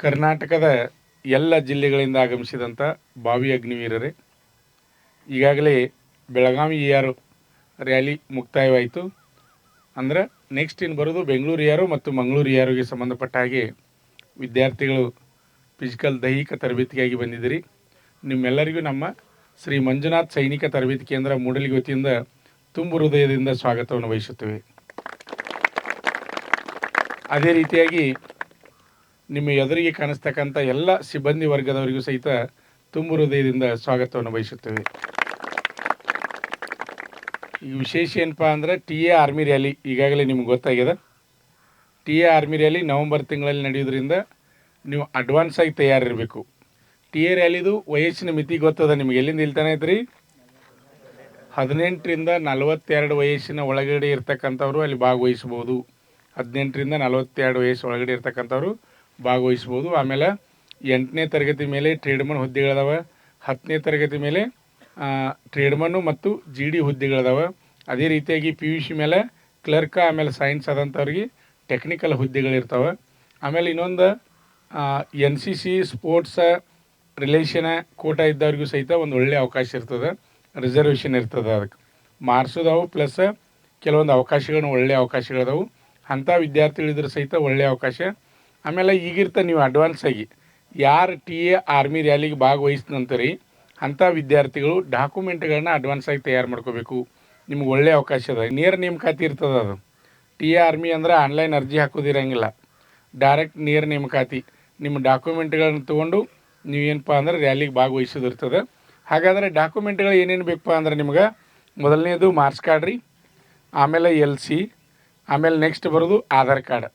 ಕರ್ನಾಟಕದ ಎಲ್ಲ ಜಿಲ್ಲೆಗಳಿಂದ ಆಗಮಿಸಿದಂಥ ಭಾವಿ ಅಗ್ನಿವೀರರೇ, ಈಗಾಗಲೇ ಬೆಳಗಾವಿ ER ರ್ಯಾಲಿ ಮುಕ್ತಾಯವಾಯಿತು. ಅಂದರೆ ನೆಕ್ಸ್ಟ್ ಇನ್ನು ಬರೋದು ಬೆಂಗಳೂರು ER ಮತ್ತು ಮಂಗಳೂರು ERಗೆ ಸಂಬಂಧಪಟ್ಟ ಹಾಗೆ ವಿದ್ಯಾರ್ಥಿಗಳು ಫಿಸಿಕಲ್ ದೈಹಿಕ ತರಬೇತಿಗಾಗಿ ಬಂದಿದ್ದೀರಿ. ನಿಮ್ಮೆಲ್ಲರಿಗೂ ನಮ್ಮ ಶ್ರೀ ಮಂಜುನಾಥ್ ಸೈನಿಕ ತರಬೇತಿ ಕೇಂದ್ರ ಮೂಡಲಗಿ ವತಿಯಿಂದ ತುಂಬು ಹೃದಯದಿಂದ ಸ್ವಾಗತವನ್ನು ವಹಿಸುತ್ತೇವೆ. ಅದೇ ರೀತಿಯಾಗಿ ನಿಮ್ಮ ಎದುರಿಗೆ ಕಾಣಿಸ್ತಕ್ಕಂಥ ಎಲ್ಲ ಸಿಬ್ಬಂದಿ ವರ್ಗದವರಿಗೂ ಸಹಿತ ತುಂಬು ಹೃದಯದಿಂದ ಸ್ವಾಗತವನ್ನು ಬಯಸುತ್ತೇವೆ. ಈಗ ವಿಶೇಷ ಏನಪ್ಪ ಅಂದರೆ TA ಆರ್ಮಿ ರ್ಯಾಲಿ ಈಗಾಗಲೇ ನಿಮ್ಗೆ ಗೊತ್ತಾಗಿದೆ. TA ಆರ್ಮಿ ರ್ಯಾಲಿ ನವಂಬರ್ ತಿಂಗಳಲ್ಲಿ ನಡೆಯೋದ್ರಿಂದ ನೀವು ಅಡ್ವಾನ್ಸ್ ಆಗಿ ತಯಾರಿರಬೇಕು. TA ರ್ಯಾಲಿದು ವಯಸ್ಸಿನ ಮಿತಿ ಗೊತ್ತದ ನಿಮ್ಗೆ. ಎಲ್ಲಿಂದ ಇಲ್ತಾನೆ ಐತ್ರಿ? 18ರಿಂದ 42 ವಯಸ್ಸಿನ ಒಳಗಡೆ ಇರ್ತಕ್ಕಂಥವ್ರು ಅಲ್ಲಿ ಭಾಗವಹಿಸ್ಬೋದು. 18ರಿಂದ 42 ವಯಸ್ಸು ಒಳಗಡೆ ಇರ್ತಕ್ಕಂಥವ್ರು ಭಾಗವಹಿಸ್ಬೋದು. ಆಮೇಲೆ 8ನೇ ತರಗತಿ ಮೇಲೆ ಟ್ರೇಡ್ಮನ್ ಹುದ್ದೆಗಳದಾವೆ. 10ನೇ ತರಗತಿ ಮೇಲೆ ಟ್ರೇಡ್ಮನ್ನು ಮತ್ತು GD ಹುದ್ದೆಗಳದಾವೆ. ಅದೇ ರೀತಿಯಾಗಿ PUC ಮೇಲೆ ಕ್ಲರ್ಕ, ಆಮೇಲೆ ಸೈನ್ಸ್ ಆದಂಥವ್ರಿಗೆ ಟೆಕ್ನಿಕಲ್ ಹುದ್ದೆಗಳಿರ್ತವೆ. ಆಮೇಲೆ ಇನ್ನೊಂದು NCC ಸ್ಪೋರ್ಟ್ಸ ರಿಲೇಷನ ಕೋಟಾ ಇದ್ದವ್ರಿಗೂ ಸಹಿತ ಒಂದು ಒಳ್ಳೆಯ ಅವಕಾಶ ಇರ್ತದೆ, ರಿಸರ್ವೇಷನ್ ಇರ್ತದೆ. ಅದಕ್ಕೆ ಮಾರ್ಕ್ಸದವು ಪ್ಲಸ್ ಕೆಲವೊಂದು ಅವಕಾಶಗಳನ್ನ ಒಳ್ಳೆಯ ಅವಕಾಶಗಳದಾವು. ಅಂಥ ವಿದ್ಯಾರ್ಥಿಗಳಿದ್ರೆ ಸಹಿತ ಒಳ್ಳೆಯ ಅವಕಾಶ. ಆಮೇಲೆ ಈಗಿರ್ತ ನೀವು ಅಡ್ವಾನ್ಸ್ ಆಗಿ ಯಾರು TA ಆರ್ಮಿ ರ್ಯಾಲಿಗೆ ಭಾಗವಹಿಸಿದಂತರಿ ಅಂಥ ವಿದ್ಯಾರ್ಥಿಗಳು ಡಾಕ್ಯುಮೆಂಟ್ಗಳನ್ನ ಅಡ್ವಾನ್ಸ್ ಆಗಿ ತಯಾರು ಮಾಡ್ಕೋಬೇಕು. ನಿಮ್ಗೆ ಒಳ್ಳೆಯ ಅವಕಾಶ ಅದ. ನೇರ ನೇಮಕಾತಿ ಇರ್ತದೆ. ಅದು TA ಆರ್ಮಿ ಅಂದ್ರೆ ಆನ್ಲೈನ್ ಅರ್ಜಿ ಹಾಕೋದಿರಂಗಿಲ್ಲ, ಡೈರೆಕ್ಟ್ ನೇರ ನೇಮಕಾತಿ. ನಿಮ್ಮ ಡಾಕ್ಯುಮೆಂಟ್ಗಳನ್ನ ತೊಗೊಂಡು ನೀವೇನಪ್ಪ ಅಂದ್ರೆ ರ್ಯಾಲಿಗೆ ಭಾಗವಹಿಸೋದಿರ್ತದೆ. ಹಾಗಾದರೆ ಡಾಕ್ಯುಮೆಂಟ್ಗಳು ಏನೇನು ಬೇಕಪ್ಪ ಅಂದ್ರೆ ನಿಮ್ಗೆ ಮೊದಲನೇದು ಮಾರ್ಕ್ಸ್ ಕಾರ್ಡ್ ರೀ, ಆಮೇಲೆ LC, ಆಮೇಲೆ ನೆಕ್ಸ್ಟ್ ಬರೋದು ಆಧಾರ್ ಕಾರ್ಡ್.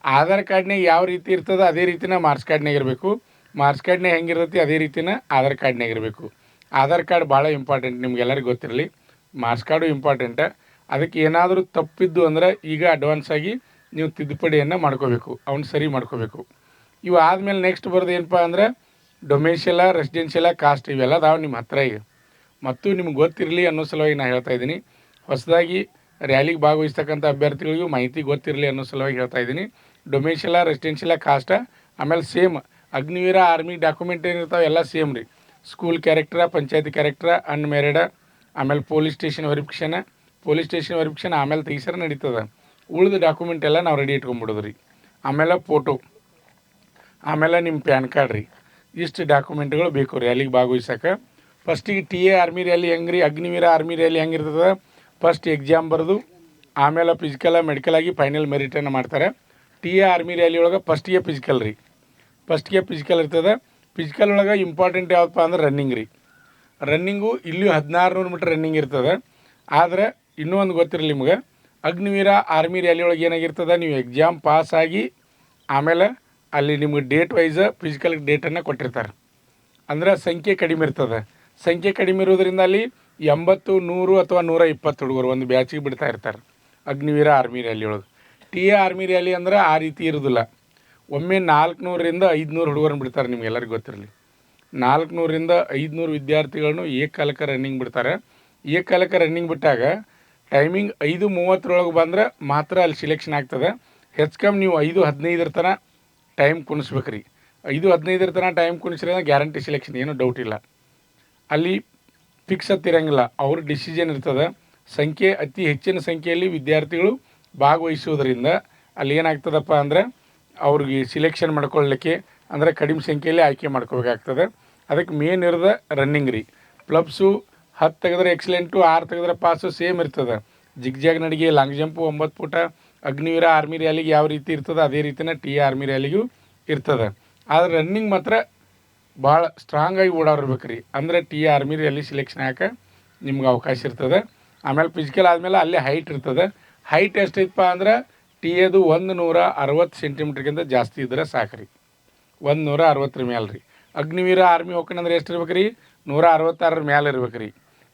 ಆಧಾರ್ ಕಾರ್ಡ್ನಾಗ ಯಾವ ರೀತಿ ಇರ್ತದೆ ಅದೇ ರೀತಿನ ಮಾರ್ಕ್ಸ್ ಕಾರ್ಡ್ನಾಗ ಇರಬೇಕು. ಮಾರ್ಕ್ಸ್ ಕಾರ್ಡ್ನಾಗ ಹೆಂಗಿರ್ತೈತಿ ಅದೇ ರೀತಿನ ಆಧಾರ್ ಕಾರ್ಡ್ನಾಗ ಇರಬೇಕು. ಆಧಾರ್ ಕಾರ್ಡ್ ಭಾಳ ಇಂಪಾರ್ಟೆಂಟ್, ನಿಮ್ಗೆಲ್ಲರಿಗೂ ಗೊತ್ತಿರಲಿ. Marks card important. ಅದಕ್ಕೆ ಏನಾದರೂ ತಪ್ಪಿದ್ದು ಅಂದ್ರೆ ಈಗ ಅಡ್ವಾನ್ಸ್ ಆಗಿ ನೀವು ತಿದ್ದುಪಡಿಯನ್ನು ಮಾಡ್ಕೋಬೇಕು, ಅವ್ನು ಸರಿ ಮಾಡ್ಕೋಬೇಕು. ಇವು ಆದಮೇಲೆ ನೆಕ್ಸ್ಟ್ ಬರೋದು ಏನಪ್ಪ ಅಂದ್ರೆ ಡೊಮೇಶಿಯಲ, ರೆಸಿಡೆನ್ಷಿಯಲ, ಕಾಸ್ಟ್ ಇವೆಲ್ಲ ಅದಾವೆ ನಿಮ್ಮ ಹತ್ರ. ಈಗ ಮತ್ತು ನಿಮ್ಗೆ ಗೊತ್ತಿರಲಿ ಅನ್ನೋ ಸಲುವಾಗಿ ನಾನು ಹೇಳ್ತಾ ಇದ್ದೀನಿ. ಹೊಸದಾಗಿ ರ್ಯಾಲಿಗೆ ಭಾಗವಹಿಸ್ತಕ್ಕಂಥ ಅಭ್ಯರ್ಥಿಗಳಿಗೂ ಮಾಹಿತಿ ಗೊತ್ತಿರಲಿ ಅನ್ನೋ ಸಲುವಾಗಿ ಹೇಳ್ತಾ ಇದ್ದೀನಿ. ಡೊಮೇಶಿಯಲ, ರೆಸಿಡೆನ್ಷಿಯಲ, ಕಾಸ್ಟ, ಆಮೇಲೆ ಸೇಮ್ ಅಗ್ನಿವೀರ ಆರ್ಮಿ ಡಾಕ್ಯುಮೆಂಟ್ ಏನಿರ್ತಾವೆ ಎಲ್ಲ ಸೇಮ್ ರೀ. ಸ್ಕೂಲ್ ಕ್ಯಾರೆಕ್ಟ್ರ, ಪಂಚಾಯತಿ ಕ್ಯಾರೆಕ್ಟ್ರ, ಅನ್ಮ್ಯಾರಿಡ, ಆಮೇಲೆ ಪೊಲೀಸ್ ಸ್ಟೇಷನ್ ವೆರಿಫಿಕೇಷನ್ ಆಮೇಲೆ ತೆಗಿಸರ ನಡೀತದೆ. ಉಳಿದ ಡಾಕ್ಯುಮೆಂಟ್ ಎಲ್ಲ ನಾವು ರೆಡಿ ಇಟ್ಕೊಂಡ್ಬಿಡೋದು ರೀ. ಆಮೇಲೆ ಫೋಟೋ, ಆಮೇಲೆ ನಿಮ್ಮ ಪ್ಯಾನ್ ಕಾರ್ಡ್ ರೀ. ಇಷ್ಟು ಡಾಕ್ಯುಮೆಂಟ್ಗಳು ಬೇಕು ರ್ಯಾಲಿಗೆ ಭಾಗವಹಿಸೋಕೆ. ಫಸ್ಟಿಗೆ TA ಆರ್ಮಿ ರ್ಯಾಲಿ ಹೆಂಗೆ ರೀ, ಅಗ್ನಿವೀರ ಆರ್ಮಿ ರ್ಯಾಲಿ ಹೆಂಗಿರ್ತದೆ, ಫಸ್ಟ್ ಎಕ್ಸಾಮ್ ಬರೆದು ಆಮೇಲೆ ಫಿಸಿಕಲ ಮೆಡಿಕಲ್ ಆಗಿ ಫೈನಲ್ ಮೆರಿಟನ್ನು ಮಾಡ್ತಾರೆ. TA ಆರ್ಮಿ ರ್ಯಾಲಿ ಒಳಗೆ ಫಸ್ಟಿಗೆ ಫಿಸಿಕಲ್ ರೀ, ಫಸ್ಟಿಗೆ ಫಿಸಿಕಲ್ ಇರ್ತದೆ. ಫಿಸಿಕಲ್ ಒಳಗೆ ಇಂಪಾರ್ಟೆಂಟ್ ಯಾವುದಪ್ಪ ಅಂದ್ರೆ ರನ್ನಿಂಗ್ ರೀ. ರನ್ನಿಂಗು ಇಲ್ಲಿ 1600 ಮೀಟ್ರ್ ರನ್ನಿಂಗ್ ಇರ್ತದೆ. ಆದರೆ ಇನ್ನೂ ಒಂದು ಗೊತ್ತಿರಲಿ ನಿಮ್ಗೆ, ಅಗ್ನಿವೀರ ಆರ್ಮಿ ರ್ಯಾಲಿ ಒಳಗೆ ಏನಾಗಿರ್ತದೆ, ನೀವು ಎಕ್ಸಾಮ್ ಪಾಸ್ ಆಗಿ ಆಮೇಲೆ ಅಲ್ಲಿ ನಿಮ್ಗೆ ಡೇಟ್ ವೈಸ್ ಫಿಸಿಕಲ್ಗೆ ಡೇಟನ್ನು ಕೊಟ್ಟಿರ್ತಾರೆ. ಅಂದ್ರೆ ಸಂಖ್ಯೆ ಕಡಿಮೆ ಇರ್ತದೆ. ಸಂಖ್ಯೆ ಕಡಿಮೆ ಇರೋದ್ರಿಂದ ಅಲ್ಲಿ 80, 100 ಅಥವಾ 120 ಹುಡುಗರು ಒಂದು ಬ್ಯಾಚಿಗೆ ಬಿಡ್ತಾ ಇರ್ತಾರೆ ಅಗ್ನಿವೀರ ಆರ್ಮಿ ರ್ಯಾಲಿ ಒಳಗೆ. TA ಆರ್ಮಿ ರ್ಯಾಲಿ ಅಂದ್ರೆ ಆ ರೀತಿ ಇರೋದಿಲ್ಲ. ಒಮ್ಮೆ 400ರಿಂದ 500 ಹುಡುಗರನ್ನ ಬಿಡ್ತಾರೆ. ನಿಮ್ಗೆಲ್ಲರಿಗೂ ಗೊತ್ತಿರಲಿ, 400ರಿಂದ 500 ವಿದ್ಯಾರ್ಥಿಗಳನ್ನು ಏಕಕಾಲಕ್ಕೆ ರನ್ನಿಂಗ್ ಬಿಡ್ತಾರೆ. ಏಕಕಾಲಕ್ಕೆ ರನ್ನಿಂಗ್ ಬಿಟ್ಟಾಗ ಟೈಮಿಂಗ್ 5:30 ಬಂದ್ರೆ ಮಾತ್ರ ಅಲ್ಲಿ ಸಿಲೆಕ್ಷನ್ ಆಗ್ತದೆ. ಹೆಚ್ಚು ನೀವು 5:15 ತನಕ ಟೈಮ್ ಕುಣಿಸ್ಬೇಕು ರೀ. 5:15 ತನಕ ಟೈಮ್ ಕುಣಿಸ್ರೆ ಗ್ಯಾರಂಟಿ ಸಿಲೆಕ್ಷನ್, ಏನೂ ಡೌಟ್ ಇಲ್ಲ. ಅಲ್ಲಿ ಫಿಕ್ಸ್ ಹತ್ತಿರಂಗಿಲ್ಲ, ಅವ್ರ ಡಿಸಿಷನ್ ಇರ್ತದೆ. ಸಂಖ್ಯೆ ಅತಿ ಹೆಚ್ಚಿನ ಸಂಖ್ಯೆಯಲ್ಲಿ ವಿದ್ಯಾರ್ಥಿಗಳು ಭಾಗವಹಿಸುವುದರಿಂದ ಅಲ್ಲಿ ಏನಾಗ್ತದಪ್ಪ ಅಂದರೆ ಅವ್ರಿಗೆ ಸಿಲೆಕ್ಷನ್ ಮಾಡ್ಕೊಳ್ಳಲಿಕ್ಕೆ ಅಂದರೆ ಕಡಿಮೆ ಸಂಖ್ಯೆಯಲ್ಲಿ ಆಯ್ಕೆ ಮಾಡ್ಕೋಬೇಕಾಗ್ತದೆ. ಅದಕ್ಕೆ ಮೇನ್ ಇರೋದ ರನ್ನಿಂಗ್ ರೀ. ಪ್ಲಬ್ಸು 10 ತೆಗೆದ್ರೆ ಎಕ್ಸಲೆಂಟು, 6 ತೆಗೆದ್ರೆ ಪಾಸು ಸೇಮ್ ಇರ್ತದೆ. ಜಿಗ್ಜಾಗ್ ನಡಿಗೆ, ಲಾಂಗ್ ಜಂಪು 9 ಫುಟ ಅಗ್ನಿವೀರ ಆರ್ಮಿ ರ್ಯಾಲಿಗೆ ಯಾವ ರೀತಿ ಇರ್ತದೆ ಅದೇ ರೀತಿನ TA ಆರ್ಮಿ ರ್ಯಾಲಿಗೂ ಇರ್ತದೆ. ಆದರೆ ರನ್ನಿಂಗ್ ಮಾತ್ರ ಭಾಳ ಸ್ಟ್ರಾಂಗಾಗಿ ಓಡಾಡಿರ್ಬೇಕು ರೀ. ಅಂದರೆ TA ಆರ್ಮಿ ರ್ಯಾಲಿ ಸಿಲೆಕ್ಷನ್ ಹಾಕಿ ನಿಮ್ಗೆ ಅವಕಾಶ ಇರ್ತದೆ. ಆಮೇಲೆ ಫಿಸಿಕಲ್ ಆದಮೇಲೆ ಅಲ್ಲೇ ಹೈಟ್ ಇರ್ತದೆ. ಹೈಟ್ ಎಷ್ಟೈತಪ್ಪ ಅಂದ್ರೆ TAದು 160 ಸೆಂಟಿಮೀಟ್ರ್ಗಿಂತ ಜಾಸ್ತಿ ಇದ್ರೆ ಸಾಕು ರೀ. 160 ಮೇಲೆ ರೀ. ಅಗ್ನಿವೀರ ಆರ್ಮಿ ಹೋಗ್ಕಂದ್ರೆ ಎಷ್ಟು ಇರ್ಬೇಕು ರೀ, 166 ಮೇಲೆ ಇರ್ಬೇಕು ರೀ.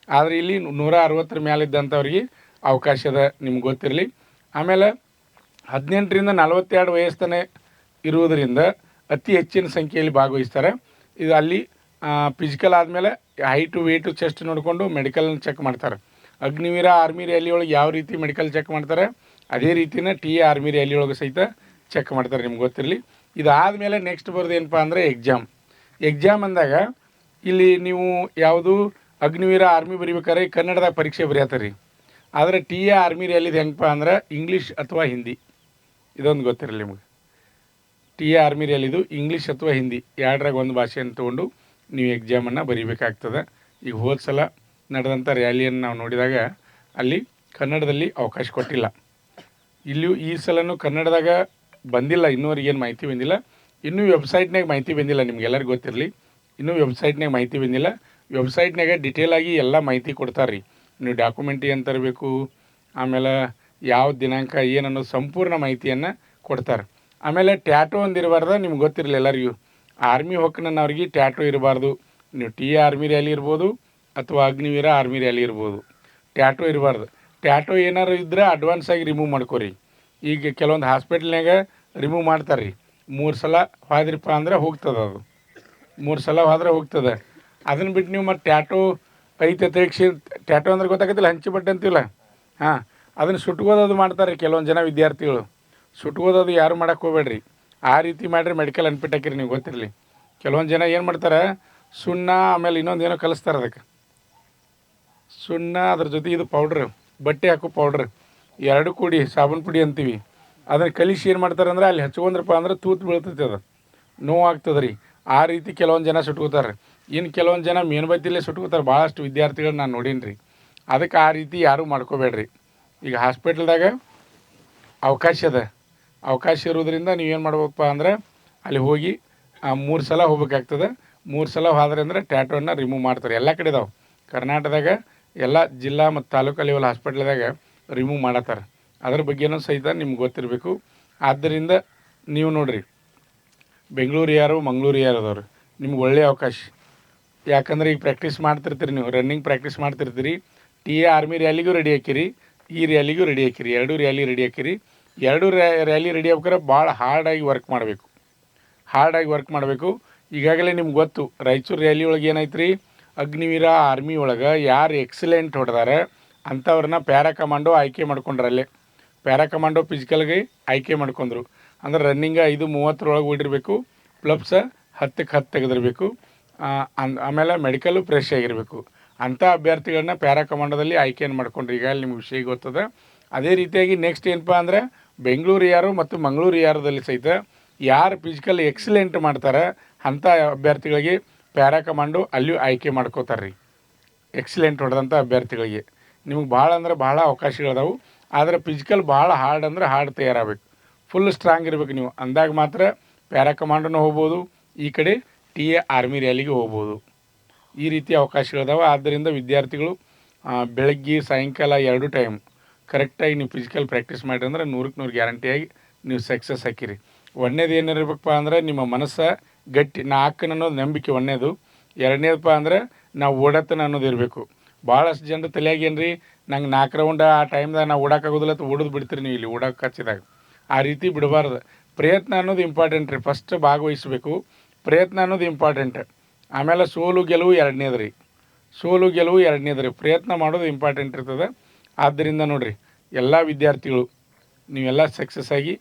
ಆದರೆ ಇಲ್ಲಿ 160 ಮೇಲೆ ಇದ್ದಂಥವ್ರಿಗೆ ಅವಕಾಶ ಅದ, ನಿಮ್ಗೆ ಗೊತ್ತಿರಲಿ. ಆಮೇಲೆ 18ರಿಂದ 42 ವಯಸ್ಸನೇ ಇರುವುದರಿಂದ ಅತಿ ಹೆಚ್ಚಿನ ಸಂಖ್ಯೆಯಲ್ಲಿ ಭಾಗವಹಿಸ್ತಾರೆ. ಇದು ಅಲ್ಲಿ ಫಿಸಿಕಲ್ ಆದಮೇಲೆ ಹೈಟು, ವೇಟು, ಚೆಸ್ಟ್ ನೋಡಿಕೊಂಡು ಮೆಡಿಕಲ್ನ ಚೆಕ್ ಮಾಡ್ತಾರೆ. ಅಗ್ನಿವೀರ ಆರ್ಮಿ ರ್ಯಾಲಿ ಒಳಗೆ ಯಾವ ರೀತಿ ಮೆಡಿಕಲ್ ಚೆಕ್ ಮಾಡ್ತಾರೆ ಅದೇ ರೀತಿನ TA ಆರ್ಮಿ ರ್ಯಾಲಿ ಒಳಗೆ ಸಹಿತ ಚೆಕ್ ಮಾಡ್ತಾರೆ, ನಿಮ್ಗೆ ಗೊತ್ತಿರಲಿ. ಇದಾದಮೇಲೆ ನೆಕ್ಸ್ಟ್ ಬರೋದು ಏನಪ್ಪ ಅಂದರೆ ಎಕ್ಸಾಮ್ ಅಂದಾಗ ಇಲ್ಲಿ ನೀವು ಯಾವುದು ಅಗ್ನಿವೀರ ಆರ್ಮಿ ಬರಿಬೇಕಾದ್ರೆ ಕನ್ನಡದಾಗ ಪರೀಕ್ಷೆ ಬರೆಯತ್ತಾರೆ ರೀ. ಆದರೆ ಟಿ ಎ ಆರ್ಮಿ ರ್ಯಾಲಿದು ಹೆಂಗಪ್ಪ ಅಂದ್ರೆ ಇಂಗ್ಲೀಷ್ ಅಥವಾ ಹಿಂದಿ, ಇದೊಂದು ಗೊತ್ತಿರಲಿ ನಿಮಗೆ. ಟಿ ಎ ಆರ್ಮಿ ರ್ಯಾಲಿದು ಇಂಗ್ಲೀಷ್ ಅಥವಾ ಹಿಂದಿ ಎರಡರಾಗ ಒಂದು ಭಾಷೆಯನ್ನು ತೊಗೊಂಡು ನೀವು ಎಕ್ಸಾಮನ್ನು ಬರೀಬೇಕಾಗ್ತದೆ. ಈಗ ಹೋದ ಸಲ ನಡೆದಂಥ ರ್ಯಾಲಿಯನ್ನು ನಾವು ನೋಡಿದಾಗ ಅಲ್ಲಿ ಕನ್ನಡದಲ್ಲಿ ಅವಕಾಶ ಕೊಟ್ಟಿಲ್ಲ. ಇಲ್ಲಿಯೂ ಈ ಸಲನೂ ಕನ್ನಡದಾಗ ಬಂದಿಲ್ಲ, ಇನ್ನೂವರೆಗೆ ಏನು ಮಾಹಿತಿ ಬಂದಿಲ್ಲ. ಇನ್ನೂ ವೆಬ್ಸೈಟ್ನಾಗ ಮಾಹಿತಿ ಬಂದಿಲ್ಲ, ನಿಮ್ಗೆಲ್ಲರಿಗೂ ಗೊತ್ತಿರಲಿ. ಇನ್ನೂ ವೆಬ್ಸೈಟ್ನಾಗ ಮಾಹಿತಿ ಬಂದಿಲ್ಲ. ವೆಬ್ಸೈಟ್ನಾಗ ಡಿಟೇಲಾಗಿ ಎಲ್ಲ ಮಾಹಿತಿ ಕೊಡ್ತಾರೆ ರೀ. ನೀವು ಡಾಕ್ಯುಮೆಂಟ್ ಏನು ತರಬೇಕು, ಆಮೇಲೆ ಯಾವ ದಿನಾಂಕ ಏನನ್ನೋದು ಸಂಪೂರ್ಣ ಮಾಹಿತಿಯನ್ನು ಕೊಡ್ತಾರೆ. ಆಮೇಲೆ ಟ್ಯಾಟೋ ಒಂದು ಇರಬಾರ್ದು, ನಿಮ್ಗೆ ಗೊತ್ತಿರಲಿ ಎಲ್ಲರಿಗೂ. ಆರ್ಮಿ ಹೊಕ್ಕನವ್ರಿಗೆ ಟ್ಯಾಟೋ ಇರಬಾರ್ದು. ನೀವು ಟಿ ಎ ಆರ್ಮಿ ರ್ಯಾಲಿ ಇರ್ಬೋದು ಅಥವಾ ಅಗ್ನಿವೀರ ಆರ್ಮಿ ರ್ಯಾಲಿ ಇರ್ಬೋದು, ಟ್ಯಾಟೋ ಇರಬಾರ್ದು. ಟ್ಯಾಟೋ ಏನಾರು ಇದ್ದರೆ ಅಡ್ವಾನ್ಸ್ ಆಗಿ ರಿಮೂವ್ ಮಾಡ್ಕೊರಿ. ಈಗ ಕೆಲವೊಂದು ಹಾಸ್ಪಿಟ್ಲ್ನಾಗ ರಿಮೂವ್ ಮಾಡ್ತಾರೆ ರೀ. 3 ಸಲ ಹೋದ್ರಪ್ಪ ಅಂದ್ರೆ ಹೋಗ್ತದೆ, ಅದು 3 ಸಲ ಹೋದ್ರೆ ಹೋಗ್ತದೆ. ಅದನ್ನು ಬಿಟ್ಟು ನೀವು ಮತ್ತೆ ಟ್ಯಾಟೋ ಐತೆ ತೆಗ್ಸಿ, ಟ್ಯಾಟೋ ಅಂದ್ರೆ ಗೊತ್ತಾಗತ್ತಿಲ್ಲ, ಹಂಚಿ ಬಟ್ಟೆ ಅಂತಿಲ್ಲ, ಹಾಂ, ಅದನ್ನು ಸುಟ್ಕೋದದು ಮಾಡ್ತಾರೆ ಕೆಲವೊಂದು ಜನ ವಿದ್ಯಾರ್ಥಿಗಳು. ಸುಟ್ಕೋದದು ಯಾರು ಮಾಡೋಕ್ಕೆ ಹೋಗ್ಬೇಡ್ರಿ. ಆ ರೀತಿ ಮಾಡಿರಿ ಮೆಡಿಕಲ್ ಅನ್ಪಿಟ್ ಹಾಕಿರಿ, ನೀವು ಗೊತ್ತಿರಲಿ. ಕೆಲವೊಂದು ಜನ ಏನು ಮಾಡ್ತಾರೆ, ಸುಣ್ಣ ಆಮೇಲೆ ಇನ್ನೊಂದು ಏನೋ ಕಲಿಸ್ತಾರೆ. ಅದಕ್ಕೆ ಸುಣ್ಣ, ಅದ್ರ ಜೊತೆ ಇದು ಪೌಡ್ರ್, ಬಟ್ಟೆ ಹಾಕೋ ಪೌಡ್ರ್, ಎರಡು ಕೂಡಿ ಸಾಬೂನು ಪುಡಿ ಅಂತೀವಿ. ಅದನ್ನು ಕಲಿಸಿ ಏನು ಮಾಡ್ತಾರೆ ಅಂದ್ರೆ ಅಲ್ಲಿ ಹಚ್ಕೊಂಡ್ರಪ್ಪ ಅಂದ್ರೆ ತೂತು ಬೀಳ್ತೈತೆ, ಅದು ನೋವು ಆಗ್ತದೆ ರೀ. ಆ ರೀತಿ ಕೆಲವೊಂದು ಜನ ಸುಟ್ಕೋತಾರೆ. ಇನ್ನು ಕೆಲವೊಂದು ಜನ ಮೇನ್ಬತ್ತಿಲೇ ಸುಟ್ಕೋತಾರೆ. ಭಾಳಷ್ಟು ವಿದ್ಯಾರ್ಥಿಗಳು ನಾನು ನೋಡೀನಿ ರೀ. ಅದಕ್ಕೆ ಆ ರೀತಿ ಯಾರೂ ಮಾಡ್ಕೋಬೇಡ್ರಿ. ಈಗ ಹಾಸ್ಪಿಟ್ಲ್ದಾಗ ಅವಕಾಶ ಇರೋದ್ರಿಂದ ನೀವೇನು ಮಾಡ್ಬೇಕಪ್ಪ ಅಂದ್ರೆ ಅಲ್ಲಿ ಹೋಗಿ 3 ಸಲ ಹೋಗ್ಬೇಕಾಗ್ತದೆ. 3 ಸಲ ಹೋದ್ರೆ ಅಂದರೆ ಟ್ಯಾಟೋನ ರಿಮೂವ್ ಮಾಡ್ತಾರೆ. ಎಲ್ಲ ಕಡೆ ಇದಾವೆ ಕರ್ನಾಟಕದಾಗ, ಎಲ್ಲ ಜಿಲ್ಲಾ ಮತ್ತು ತಾಲೂಕು ಲೆವೆಲ್ ಹಾಸ್ಪಿಟ್ಲ್ದಾಗ ರಿಮೂವ್ ಮಾಡತ್ತಾರೆ. ಅದ್ರ ಬಗ್ಗೆನೂ ಸಹಿತ ನಿಮ್ಗೆ ಗೊತ್ತಿರಬೇಕು. ಆದ್ದರಿಂದ ನೀವು ನೋಡಿರಿ, ಬೆಂಗಳೂರು ಯಾರು ಮಂಗಳೂರು ಯಾರು ಅದಾವ್ರಿ, ನಿಮ್ಗೆ ಒಳ್ಳೆಯ ಅವಕಾಶ. ಯಾಕಂದ್ರೆ ಈಗ ಪ್ರಾಕ್ಟೀಸ್ ಮಾಡ್ತಿರ್ತೀರಿ, ನೀವು ರನ್ನಿಂಗ್ ಪ್ರಾಕ್ಟೀಸ್ ಮಾಡ್ತಿರ್ತೀರಿ. ಟಿ ಎ ಆರ್ಮಿ ರ್ಯಾಲಿಗೂ ರೆಡಿ ಹಾಕಿರಿ, ಈ ರ್ಯಾಲಿಗೂ ರೆಡಿ ಹಾಕಿರಿ, 2 ರ್ಯಾಲಿ ರೆಡಿ ಹಾಕಿರಿ. 2 ರ್ಯಾಲಿ ರೆಡಿ ಆಗ್ಬೇಕಾದ್ರೆ ಭಾಳ ಹಾರ್ಡಾಗಿ ವರ್ಕ್ ಮಾಡಬೇಕು. ಈಗಾಗಲೇ ನಿಮ್ಗೆ ಗೊತ್ತು, ರಾಯಚೂರು ರ್ಯಾಲಿ ಒಳಗೆ ಏನೈತೆ ರೀ, ಅಗ್ನಿವೀರ ಆರ್ಮಿ ಒಳಗೆ ಯಾರು ಎಕ್ಸಲೆಂಟ್ ಹೊಡೆದಾರೆ ಅಂಥವ್ರನ್ನ ಪ್ಯಾರಾ ಕಮಾಂಡೋ ಆಯ್ಕೆ ಮಾಡ್ಕೊಂಡ್ರಲ್ಲೇ. ಪ್ಯಾರಾ ಕಮಾಂಡೋ ಫಿಸಿಕಲ್ಗೆ ಆಯ್ಕೆ ಮಾಡ್ಕೊಂಡ್ರು. ಅಂದ್ರೆ ರನ್ನಿಂಗ್ 5:30 ಓಡಿರಬೇಕು, ಪ್ಲಸ್ 10ಕ್ಕೆ 10 ತೆಗೆದಿರಬೇಕು. ಆಮೇಲೆ ಮೆಡಿಕಲ್ಲು ಫ್ರೆಶ್ ಆಗಿರಬೇಕು. ಅಂಥ ಅಭ್ಯರ್ಥಿಗಳನ್ನ ಪ್ಯಾರಾ ಕಮಾಂಡೋದಲ್ಲಿ ಆಯ್ಕೆಯನ್ನು ಮಾಡ್ಕೊಂಡ್ರಿ. ಈಗ ನಿಮ್ಗೆ ವಿಷಯ ಗೊತ್ತದ. ಅದೇ ರೀತಿಯಾಗಿ ನೆಕ್ಸ್ಟ್ ಏನಪ್ಪ ಅಂದರೆ ಬೆಂಗಳೂರು ಯಾರು ಮತ್ತು ಮಂಗಳೂರು ಯಾರದಲ್ಲಿ ಸಹಿತ ಯಾರು ಫಿಸಿಕಲ್ ಎಕ್ಸಲೆಂಟ್ ಮಾಡ್ತಾರೆ ಅಂಥ ಅಭ್ಯರ್ಥಿಗಳಿಗೆ ಪ್ಯಾರಾ ಕಮಾಂಡೋ ಅಲ್ಲಿಯೂ ಆಯ್ಕೆ ಮಾಡ್ಕೋತಾರೆ ರೀ. ಎಕ್ಸಲೆಂಟ್ ಹೊಡೆದಂಥ ಅಭ್ಯರ್ಥಿಗಳಿಗೆ ನಿಮ್ಗೆ ಭಾಳ ಅಂದ್ರೆ ಭಾಳ ಅವಕಾಶಗಳದಾವು. ಆದರೆ ಫಿಸಿಕಲ್ ಭಾಳ ಹಾರ್ಡ್ ಅಂದ್ರೆ ಹಾರ್ಡ್ ತಯಾರಾಗಬೇಕು, ಫುಲ್ ಸ್ಟ್ರಾಂಗ್ ಇರಬೇಕು ನೀವು. ಅಂದಾಗ ಮಾತ್ರ ಪ್ಯಾರಾ ಕಮಾಂಡೋನೂ ಹೋಗ್ಬೋದು, ಈ ಕಡೆ ಟಿ ಎ ಆರ್ಮಿ ರ್ಯಾಲಿಗೆ ಹೋಗ್ಬೋದು. ಈ ರೀತಿ ಅವಕಾಶಗಳಿದಾವೆ. ಆದ್ದರಿಂದ ವಿದ್ಯಾರ್ಥಿಗಳು ಬೆಳಗ್ಗೆ ಸಾಯಂಕಾಲ 2 ಟೈಮ್ ಕರೆಕ್ಟಾಗಿ ನೀವು ಫಿಸಿಕಲ್ ಪ್ರಾಕ್ಟೀಸ್ ಮಾಡಿರಿ ಅಂದ್ರೆ 100ಕ್ಕೆ 100 ಗ್ಯಾರಂಟಿಯಾಗಿ ನೀವು ಸಕ್ಸಸ್ ಹಾಕಿರಿ. ಒಂದೇದು ಏನಿರಬೇಕಪ್ಪ ಅಂದ್ರೆ ನಿಮ್ಮ ಮನಸ್ಸು ಗಟ್ಟಿ, ನಾಲ್ಕನ ಅನ್ನೋದು ನಂಬಿಕೆ ಒಂದೇದು. ಎರಡನೇದಪ್ಪ ಅಂದ್ರೆ ನಾವು ಓಡತ್ತನ ಅನ್ನೋದು ಇರಬೇಕು. ಭಾಳಷ್ಟು ಜನರು ತಲೆಯಾಗಿ ಏನು ರೀ, ನಂಗೆ 4 ರೌಂಡ್ ಆ ಟೈಮ್ದಾಗ ನಾವು ಓಡೋಕ್ಕಾಗೋದಿಲ್ಲ ಅಂತ ಓಡೋದು ಬಿಡ್ತೀರಿ ನೀವು ಇಲ್ಲಿ ಓಡೋಕೆ ಹಚ್ಚಿದಾಗ. ಆ ರೀತಿ ಬಿಡಬಾರ್ದು. ಪ್ರಯತ್ನ ಅನ್ನೋದು ಇಂಪಾರ್ಟೆಂಟ್ ರೀ. ಫಸ್ಟ್ ಭಾಗವಹಿಸಬೇಕು, ಪ್ರಯತ್ನ ಅನ್ನೋದು ಇಂಪಾರ್ಟೆಂಟ್. ಆಮೇಲೆ ಸೋಲು ಗೆಲುವು ಎರಡನೇದು ರೀ. ಪ್ರಯತ್ನ ಮಾಡೋದು ಇಂಪಾರ್ಟೆಂಟ್ ಇರ್ತದೆ. ಆದ್ದರಿಂದ ನೋಡಿರಿ, ಎಲ್ಲ ವಿದ್ಯಾರ್ಥಿಗಳು ನೀವೆಲ್ಲ ಸಕ್ಸಸ್ ಆಗಿ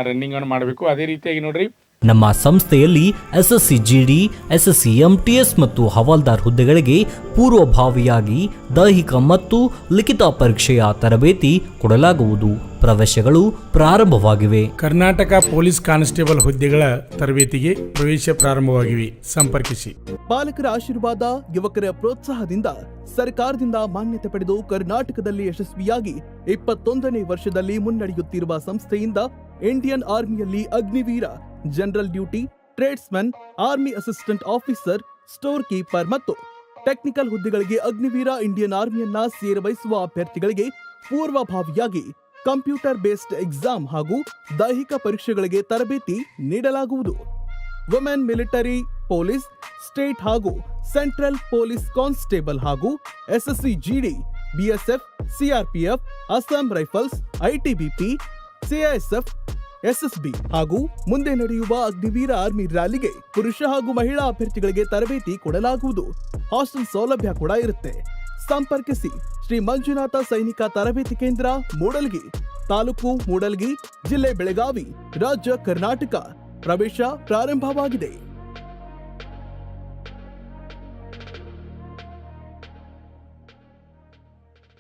ರನ್ನಿಂಗನ್ನು ಮಾಡಬೇಕು. ಅದೇ ರೀತಿಯಾಗಿ ನೋಡಿರಿ, ನಮ್ಮ ಸಂಸ್ಥೆಯಲ್ಲಿ SSC GD, SSC MTS ಮತ್ತು ಹವಾಲ್ದಾರ್ ಹುದ್ದೆಗಳಿಗೆ ಪೂರ್ವಭಾವಿಯಾಗಿ ದೈಹಿಕ ಮತ್ತು ಲಿಖಿತ ಪರೀಕ್ಷೆಯ ತರಬೇತಿ ಕೊಡಲಾಗುವುದು. ಪ್ರವೇಶಗಳು ಪ್ರಾರಂಭವಾಗಿವೆ. ಕರ್ನಾಟಕ ಪೊಲೀಸ್ ಕಾನ್ಸ್ಟೇಬಲ್ ಹುದ್ದೆಗಳ ತರಬೇತಿಗೆ ಪ್ರವೇಶ ಪ್ರಾರಂಭವಾಗಿವೆ. ಸಂಪರ್ಕಿಸಿ. ಪಾಲಕರ ಆಶೀರ್ವಾದ, ಯುವಕರ ಪ್ರೋತ್ಸಾಹದಿಂದ ಸರ್ಕಾರದಿಂದ ಮಾನ್ಯತೆ ಪಡೆದು ಕರ್ನಾಟಕದಲ್ಲಿ ಯಶಸ್ವಿಯಾಗಿ 21ನೇ ವರ್ಷದಲ್ಲಿ ಮುನ್ನಡೆಯುತ್ತಿರುವ ಸಂಸ್ಥೆಯಿಂದ ಇಂಡಿಯನ್ ಆರ್ಮಿಯಲ್ಲಿ Agniveer, general duty, tradesman, army assistant officer, store keeper ಮತ್ತು ಟೆಕ್ನಿಕಲ್ ಹುದ್ದೆಗಳಿಗೆ ಅಗ್ನಿವೀರ ಇಂಡಿಯನ್ ಆರ್ಮಿಯನ್ನ ಸೇರಬಯಸುವ ಅಭ್ಯರ್ಥಿಗಳಿಗೆ ಪೂರ್ವಭಾವಿಯಾಗಿ ಕಂಪ್ಯೂಟರ್ ಬೇಸ್ಡ್ ಎಕ್ಸಾಮ್ ಹಾಗೂ ದೈಹಿಕ ಪರೀಕ್ಷೆಗಳಿಗೆ ತರಬೇತಿ ನೀಡಲಾಗುವುದು. ವುಮೆನ್ ಮಿಲಿಟರಿ, ಪೊಲೀಸ್, ಸ್ಟೇಟ್ ಹಾಗೂ ಸೆಂಟ್ರಲ್ ಪೊಲೀಸ್ ಕಾನ್ಸ್ಟೇಬಲ್ ಹಾಗೂ SSC GD, BSF, CRPF, Assam rifles, ITBP, CISF, SSB ಹಾಗೂ ಮುಂದೆ ನಡೆಯುವ ಅಗ್ನಿವೀರ ಆರ್ಮಿ ರ್ಯಾಲಿಗೆ ಪುರುಷ ಹಾಗೂ ಮಹಿಳಾ ಅಭ್ಯರ್ಥಿಗಳಿಗೆ ತರಬೇತಿ ಕೊಡಲಾಗುವುದು. ಹಾಸ್ಟೆಲ್ ಸೌಲಭ್ಯ ಕೂಡ ಇರುತ್ತೆ. ಸಂಪರ್ಕಿಸಿ ಶ್ರೀ ಮಂಜುನಾಥ ಸೈನಿಕ ತರಬೇತಿ ಕೇಂದ್ರ, ಮೂಡಲ್ಗಿ, ತಾಲೂಕು ಮೂಡಲ್ಗಿ, ಜಿಲ್ಲೆ ಬೆಳಗಾವಿ, ರಾಜ್ಯ ಕರ್ನಾಟಕ. ಪ್ರವೇಶ ಪ್ರಾರಂಭವಾಗಿದೆ.